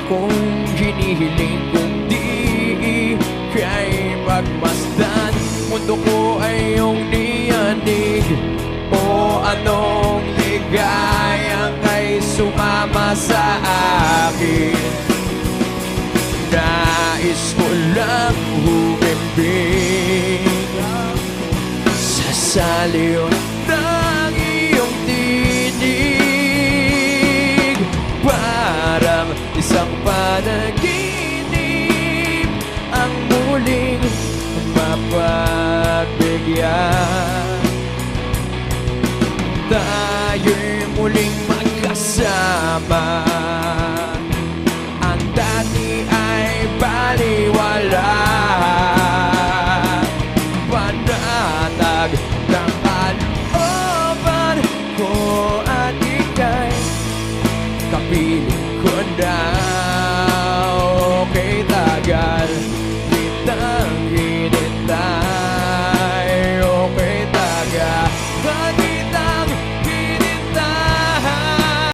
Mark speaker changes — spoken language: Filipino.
Speaker 1: kong hinihiling kundi ika'y pagmasdan. Mundo ko ay iyong niyanig, o anong ligayang kay sumama sa akin. Nais ko lang humimbing sa saliw ng iyong tinig. Parang isang panaginip ang muling mapagbigyan. Tayo'y muling magkasama